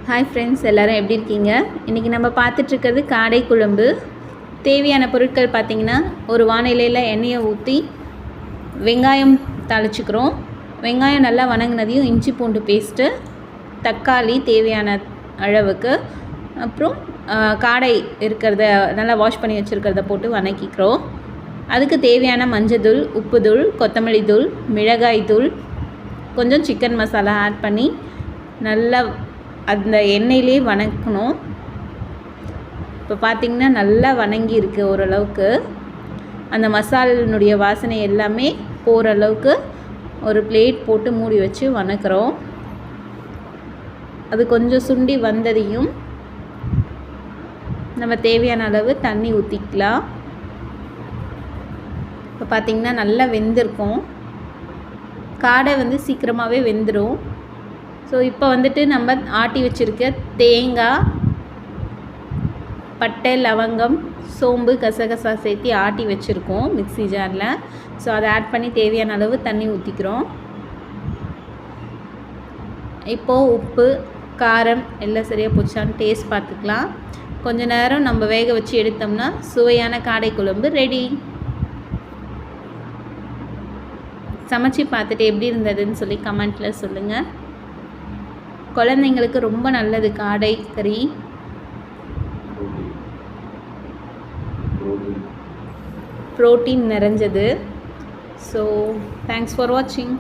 Hi friends, எல்லோரும் எப்படி இருக்கீங்க? இன்றைக்கி நம்ம பார்த்துட்ருக்கிறது காடை குழம்பு. தேவையான பொருட்கள் பார்த்திங்கன்னா, ஒரு வானிலையில் எண்ணெயை ஊற்றி வெங்காயம் தாளிச்சுக்கிறோம். வெங்காயம் நல்லா வணங்கினதையும் இஞ்சி பூண்டு பேஸ்ட்டு, தக்காளி தேவையான அளவுக்கு, அப்புறம் காடை இருக்கிறத நல்லா வாஷ் பண்ணி வச்சுருக்கிறத போட்டு வணக்கிக்கிறோம். அதுக்கு தேவையான மஞ்சள், உப்புத்தூள், கொத்தமல்லி தூள், மிளகாய் தூள், கொஞ்சம் சிக்கன் மசாலா ஆட் பண்ணி நல்லா அந்த எண்ணெயிலே வணக்கணும். இப்போ பார்த்திங்கன்னா நல்லா வணங்கி இருக்குது. ஓரளவுக்கு அந்த மசாலினுடைய வாசனை எல்லாமே போகிற அளவுக்கு ஒரு பிளேட் போட்டு மூடி வச்சு வணக்கிறோம். அது கொஞ்சம் சுண்டி வந்ததையும் நம்ம தேவையான அளவு தண்ணி ஊற்றிக்கலாம். இப்போ பார்த்திங்கன்னா நல்லா வெந்திருக்கும். காடை சீக்கிரமாகவே வெந்துடும். ஸோ இப்போ நம்ம ஆட்டி வச்சுருக்க தேங்காய், பட்டை, லவங்கம், சோம்பு, கசகசா சேர்த்து ஆட்டி வச்சுருக்கோம் மிக்ஸி ஜாரில். ஸோ அதை ஆட் பண்ணி தேவையான அளவு தண்ணி ஊற்றிக்கிறோம். இப்போது உப்பு, காரம் எல்லாம் சரியாக போச்சான்னு டேஸ்ட் பார்த்துக்கலாம். கொஞ்ச நேரம் நம்ம வேக வச்சு எடுத்தோம்னா சுவையான காடை குழம்பு ரெடி. சமைச்சு பார்த்துட்டு எப்படி இருந்ததுன்னு சொல்லி கமெண்ட்டில் சொல்லுங்கள். குழந்தைங்களுக்கு ரொம்ப நல்லது காடை கறி. புரோட்டீன் நிறைஞ்சது. ஸோ தேங்க்ஸ் ஃபார் வாட்சிங்.